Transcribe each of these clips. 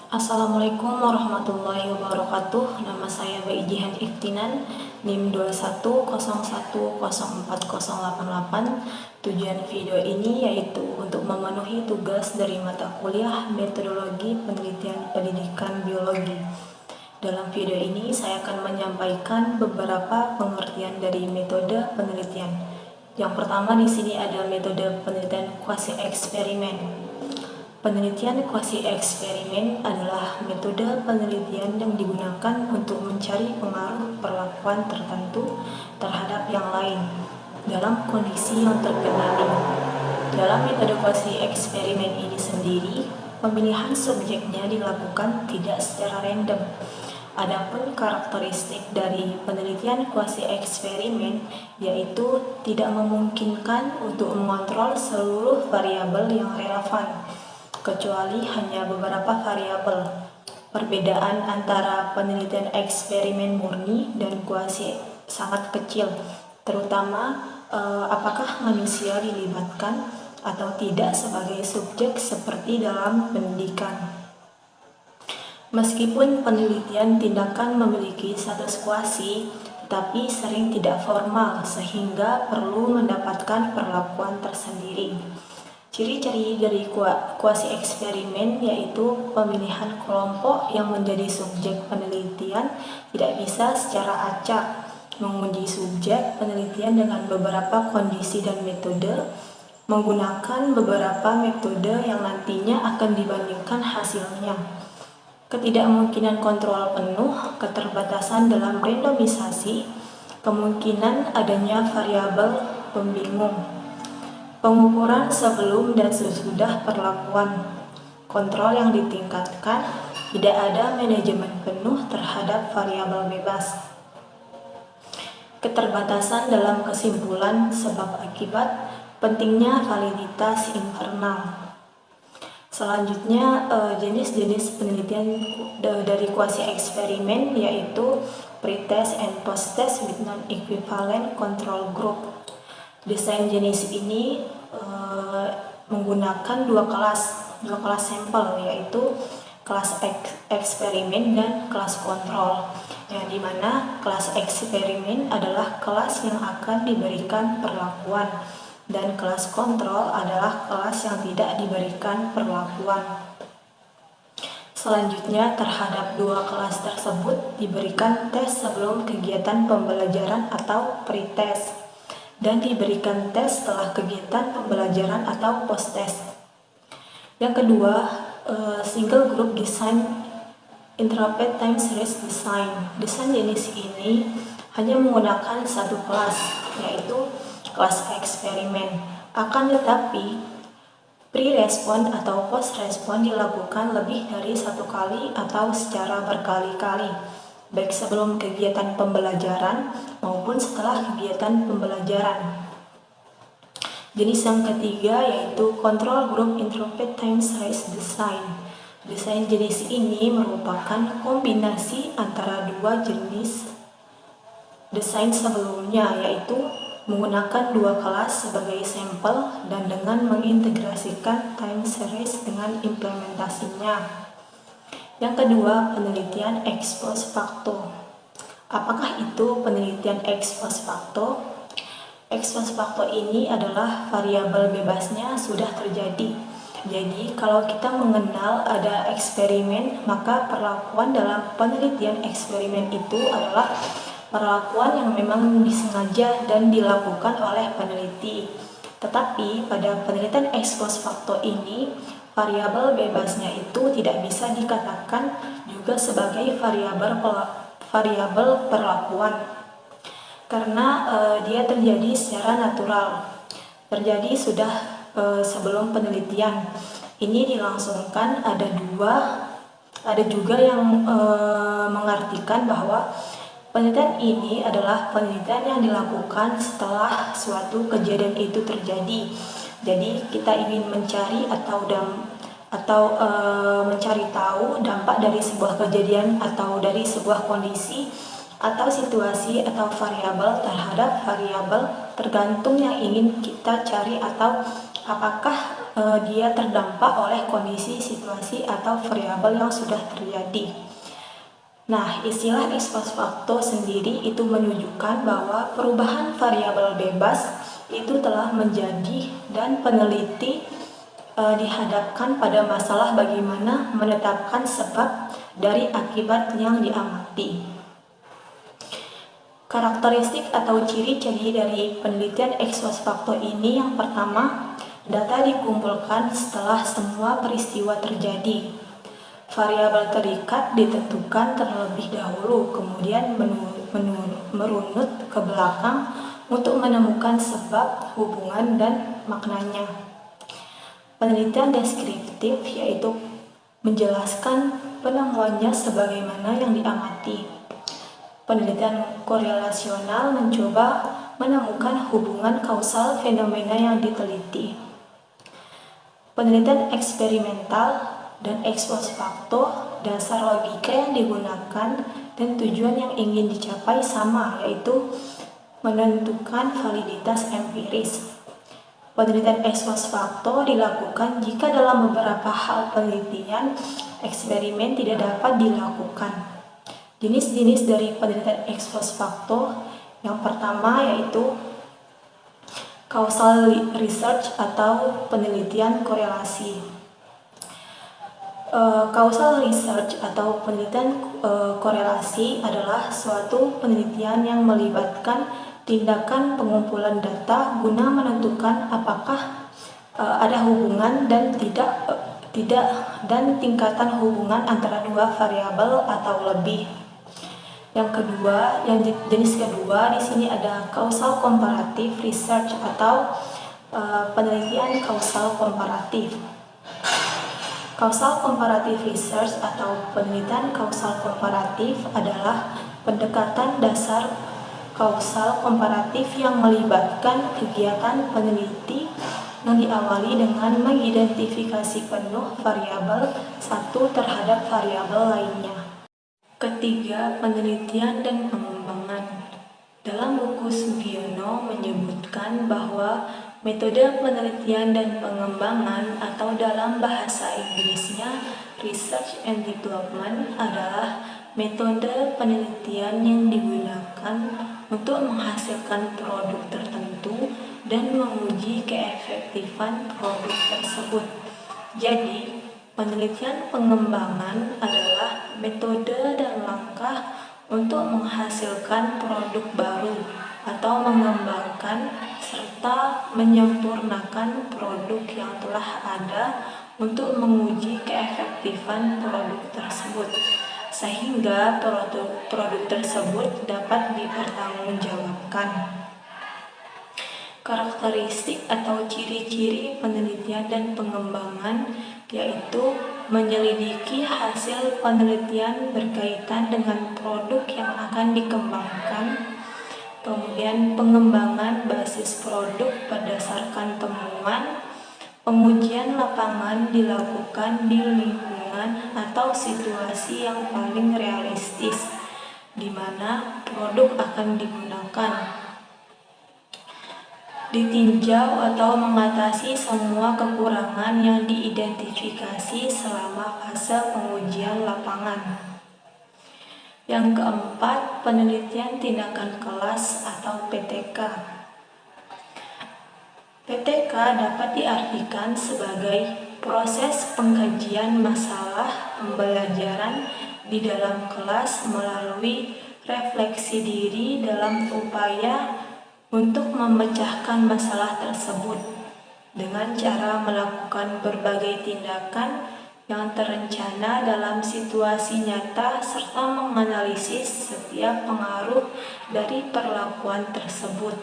Assalamualaikum warahmatullahi wabarakatuh. Nama saya Bayi Jihan Iftinan, NIM 21010408. Tujuan video ini yaitu untuk memenuhi tugas dari mata kuliah Metodologi Penelitian Pendidikan Biologi. Dalam video ini saya akan menyampaikan beberapa pengertian dari metode penelitian. Yang pertama di sini ada metode penelitian kuasi eksperimen. Penelitian kuasi eksperimen adalah metode penelitian yang digunakan untuk mencari pengaruh perlakuan tertentu terhadap yang lain dalam kondisi yang terkendali. Dalam metode kuasi eksperimen ini sendiri, pemilihan subjeknya dilakukan tidak secara random. Adapun karakteristik dari penelitian kuasi eksperimen yaitu tidak memungkinkan untuk mengontrol seluruh variabel yang relevan, kecuali hanya beberapa variabel. Perbedaan antara penelitian eksperimen murni dan kuasi sangat kecil, terutama apakah manusia dilibatkan atau tidak sebagai subjek seperti dalam pendidikan. Meskipun penelitian tindakan memiliki status kuasi, tetapi sering tidak formal sehingga perlu mendapatkan perlakuan tersendiri. Ciri-ciri dari kuasi eksperimen yaitu pemilihan kelompok yang menjadi subjek penelitian tidak bisa secara acak, menguji subjek penelitian dengan beberapa kondisi dan metode, menggunakan beberapa metode yang nantinya akan dibandingkan hasilnya, ketidakmungkinan kontrol penuh, keterbatasan dalam randomisasi, kemungkinan adanya variabel pembingung, pengukuran sebelum dan sesudah perlakuan, kontrol yang ditingkatkan, tidak ada manajemen penuh terhadap variabel bebas, keterbatasan dalam kesimpulan sebab akibat, pentingnya validitas internal. Selanjutnya, jenis-jenis penelitian dari kuasi eksperimen yaitu pre-test and post-test with non-equivalent control group. Desain jenis ini menggunakan dua kelas sampel, yaitu kelas eksperimen dan kelas kontrol, yang dimana kelas eksperimen adalah kelas yang akan diberikan perlakuan dan kelas kontrol adalah kelas yang tidak diberikan perlakuan. Selanjutnya, terhadap dua kelas tersebut diberikan tes sebelum kegiatan pembelajaran atau pre-test, dan diberikan tes setelah kegiatan pembelajaran atau post-test. Yang kedua, single group design interpret time series design. Desain jenis ini hanya menggunakan satu kelas, yaitu kelas eksperimen. Akan tetapi, pre-respon atau post-respon dilakukan lebih dari satu kali atau secara berkali-kali, baik sebelum kegiatan pembelajaran maupun setelah kegiatan pembelajaran. Jenis yang ketiga yaitu Control Group Interpret Time Series Design. Desain jenis ini merupakan kombinasi antara dua jenis desain sebelumnya, yaitu menggunakan dua kelas sebagai sampel dan dengan mengintegrasikan time series dengan implementasinya. Yang kedua, penelitian ex post facto. Apakah itu penelitian ex post facto? Ex post facto ini adalah variabel bebasnya sudah terjadi. Jadi, kalau kita mengenal ada eksperimen, maka perlakuan dalam penelitian eksperimen itu adalah perlakuan yang memang disengaja dan dilakukan oleh peneliti. Tetapi pada penelitian ex post facto ini, variabel bebasnya itu tidak bisa dikatakan juga sebagai variabel perlakuan, karena dia terjadi secara natural, terjadi sudah sebelum penelitian. Ini dilangsungkan ada juga yang mengartikan bahwa penelitian ini adalah penelitian yang dilakukan setelah suatu kejadian itu terjadi. Jadi kita ingin mencari atau mencari tahu dampak dari sebuah kejadian atau dari sebuah kondisi atau situasi atau variabel terhadap variabel tergantung yang ingin kita cari atau apakah dia terdampak oleh kondisi, situasi, atau variabel yang sudah terjadi. Nah, istilah ex post facto sendiri itu menunjukkan bahwa perubahan variabel bebas itu telah menjadi dan peneliti dihadapkan pada masalah bagaimana menetapkan sebab dari akibat yang diamati. Karakteristik atau ciri-ciri dari penelitian ex post facto ini yang pertama, data dikumpulkan setelah semua peristiwa terjadi. Variabel terikat ditentukan terlebih dahulu, kemudian merunut ke belakang untuk menemukan sebab, hubungan, dan maknanya. Penelitian deskriptif yaitu menjelaskan penemuannya sebagaimana yang diamati. Penelitian korelasional mencoba menemukan hubungan kausal fenomena yang diteliti. Penelitian eksperimental dan ex post facto, dasar logika yang digunakan dan tujuan yang ingin dicapai sama, yaitu menentukan validitas empiris. Penelitian ex post facto dilakukan jika dalam beberapa hal penelitian eksperimen tidak dapat dilakukan. Jenis-jenis dari penelitian ex post facto yang pertama yaitu causal research atau penelitian korelasi. Causal research atau penelitian korelasi adalah suatu penelitian yang melibatkan tindakan pengumpulan data guna menentukan apakah ada hubungan dan tidak dan tingkatan hubungan antara dua variabel atau lebih. Yang kedua, jenis kedua di sini ada causal comparative research atau penelitian kausal komparatif. Causal comparative research atau penelitian kausal komparatif adalah pendekatan dasar kausal komparatif yang melibatkan kegiatan peneliti yang diawali dengan mengidentifikasi penuh variabel satu terhadap variabel lainnya. Ketiga, penelitian dan pengembangan. Dalam buku Sugiono menyebutkan bahwa metode penelitian dan pengembangan atau dalam bahasa Inggrisnya research and development adalah metode penelitian yang digunakan untuk menghasilkan produk tertentu dan menguji keefektifan produk tersebut. Jadi, penelitian pengembangan adalah metode dan langkah untuk menghasilkan produk baru atau mengembangkan serta menyempurnakan produk yang telah ada untuk menguji keefektifan produk tersebut, sehingga produk tersebut dapat dipertanggungjawabkan. Karakteristik atau ciri-ciri penelitian dan pengembangan yaitu menyelidiki hasil penelitian berkaitan dengan produk yang akan dikembangkan, kemudian pengembangan basis produk berdasarkan temuan, pengujian lapangan dilakukan di lingkungan atau situasi yang paling realistis di mana produk akan digunakan. Ditinjau atau mengatasi semua kekurangan yang diidentifikasi selama fase pengujian lapangan. Yang keempat, penelitian tindakan kelas atau PTK. PTK dapat diartikan sebagai proses pengkajian masalah pembelajaran di dalam kelas melalui refleksi diri dalam upaya untuk memecahkan masalah tersebut dengan cara melakukan berbagai tindakan yang terencana dalam situasi nyata serta menganalisis setiap pengaruh dari perlakuan tersebut.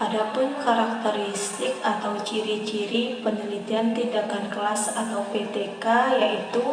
Adapun karakteristik atau ciri-ciri penelitian tindakan kelas atau PTK yaitu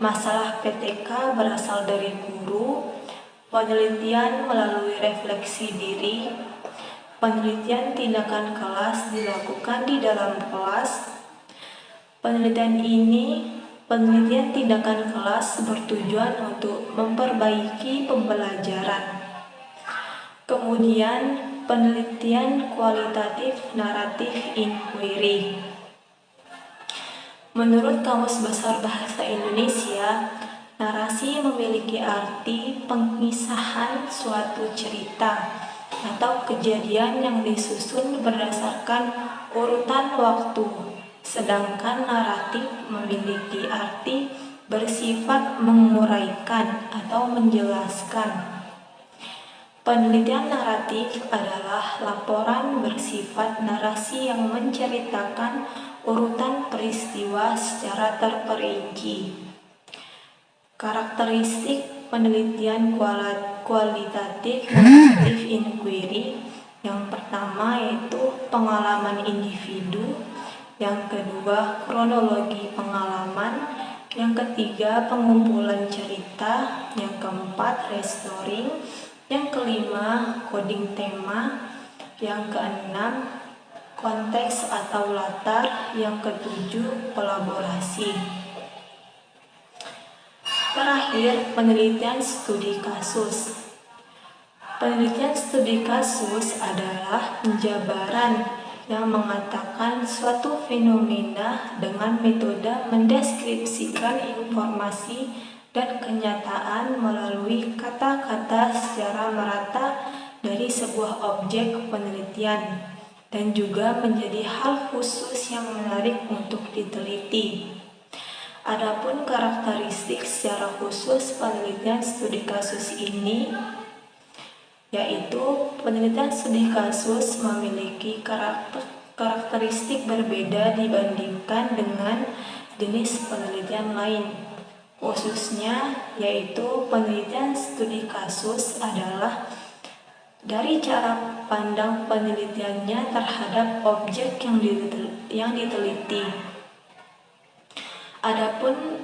masalah PTK berasal dari guru, penelitian melalui refleksi diri, penelitian tindakan kelas dilakukan di dalam kelas. Penelitian tindakan kelas bertujuan untuk memperbaiki pembelajaran. Kemudian penelitian kualitatif naratif inquiry. Menurut Kamus Besar Bahasa Indonesia, narasi memiliki arti pengisahan suatu cerita atau kejadian yang disusun berdasarkan urutan waktu, sedangkan naratif memiliki arti bersifat menguraikan atau menjelaskan. Penelitian naratif adalah laporan bersifat narasi yang menceritakan urutan peristiwa secara terperinci. Karakteristik penelitian kualitatif naratif inquiry yang pertama yaitu pengalaman individu, yang kedua kronologi pengalaman, yang ketiga pengumpulan cerita, yang keempat restoring, yang kelima coding tema, yang keenam konteks atau latar, yang ketujuh kolaborasi. Terakhir, penelitian studi kasus. Penelitian studi kasus adalah penjabaran yang mengatakan suatu fenomena dengan metode mendeskripsikan informasi dan kenyataan melalui kata-kata secara merata dari sebuah objek penelitian, dan juga menjadi hal khusus yang menarik untuk diteliti. Adapun karakteristik secara khusus penelitian studi kasus ini, yaitu penelitian studi kasus memiliki karakteristik berbeda dibandingkan dengan jenis penelitian lain. Khususnya yaitu penelitian studi kasus adalah dari cara pandang penelitiannya terhadap objek yang diteliti. Adapun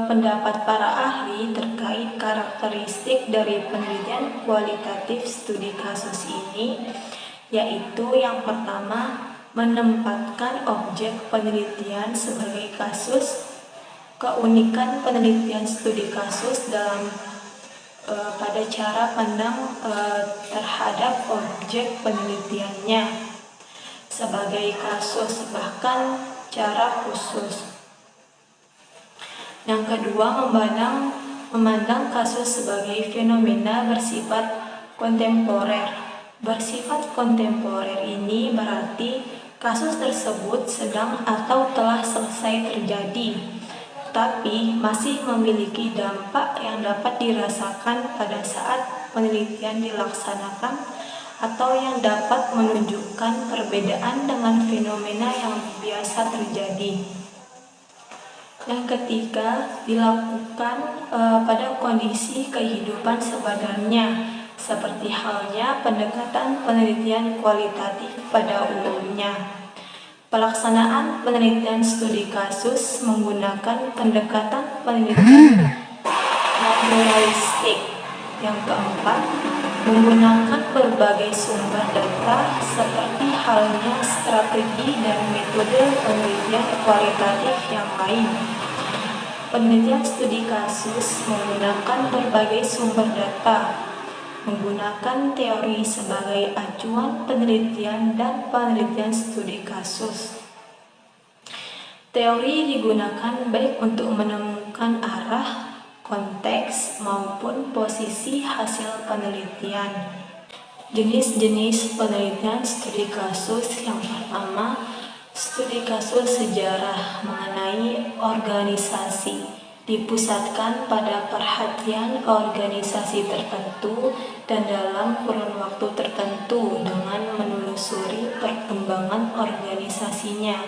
pendapat para ahli terkait karakteristik dari penelitian kualitatif studi kasus ini, yaitu yang pertama, menempatkan objek penelitian sebagai kasus. Keunikan penelitian studi kasus dalam pada cara pandang terhadap objek penelitiannya sebagai kasus, bahkan cara khusus. Yang kedua, memandang kasus sebagai fenomena bersifat kontemporer. Bersifat kontemporer ini berarti kasus tersebut sedang atau telah selesai terjadi, tapi masih memiliki dampak yang dapat dirasakan pada saat penelitian dilaksanakan, atau yang dapat menunjukkan perbedaan dengan fenomena yang biasa terjadi. Yang ketiga, dilakukan pada kondisi kehidupan sebenarnya, seperti halnya pendekatan penelitian kualitatif pada umumnya. Pelaksanaan penelitian studi kasus menggunakan pendekatan penelitian naturalistik. Yang keempat, menggunakan berbagai sumber data seperti halnya strategi dan metode penelitian kualitatif yang lain. Penelitian studi kasus menggunakan berbagai sumber data, menggunakan teori sebagai acuan penelitian dan penelitian studi kasus. Teori digunakan baik untuk menemukan arah, konteks, maupun posisi hasil penelitian. Jenis-jenis penelitian studi kasus yang pertama, studi kasus sejarah mengenai organisasi, dipusatkan pada perhatian organisasi tertentu dan dalam kurun waktu tertentu dengan menelusuri perkembangan organisasinya.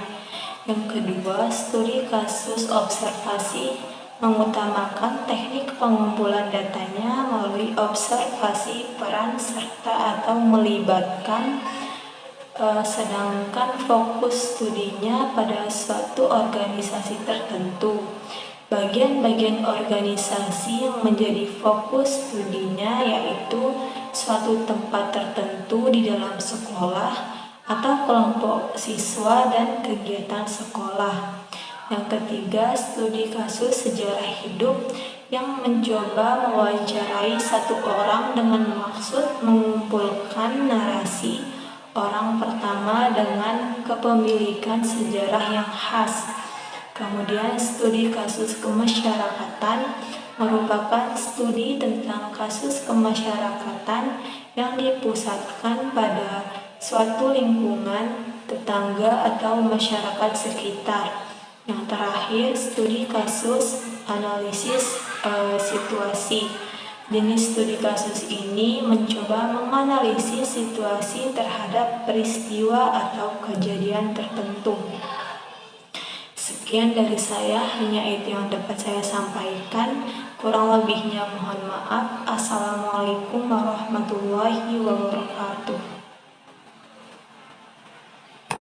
Yang kedua, studi kasus observasi mengutamakan teknik pengumpulan datanya melalui observasi peran serta atau melibatkan, sedangkan fokus studinya pada suatu organisasi tertentu. Bagian-bagian organisasi yang menjadi fokus studinya yaitu suatu tempat tertentu di dalam sekolah atau kelompok siswa dan kegiatan sekolah. Yang ketiga, studi kasus sejarah hidup yang mencoba mewawancarai satu orang dengan maksud mengumpulkan narasi orang pertama dengan kepemilikan sejarah yang khas. Kemudian, studi kasus kemasyarakatan merupakan studi tentang kasus kemasyarakatan yang dipusatkan pada suatu lingkungan, tetangga, atau masyarakat sekitar. Yang terakhir, studi kasus analisis situasi. Jenis studi kasus ini mencoba menganalisis situasi terhadap peristiwa atau kejadian tertentu. Sekian dari saya, hanya itu yang dapat saya sampaikan. Kurang lebihnya mohon maaf. Assalamualaikum warahmatullahi wabarakatuh.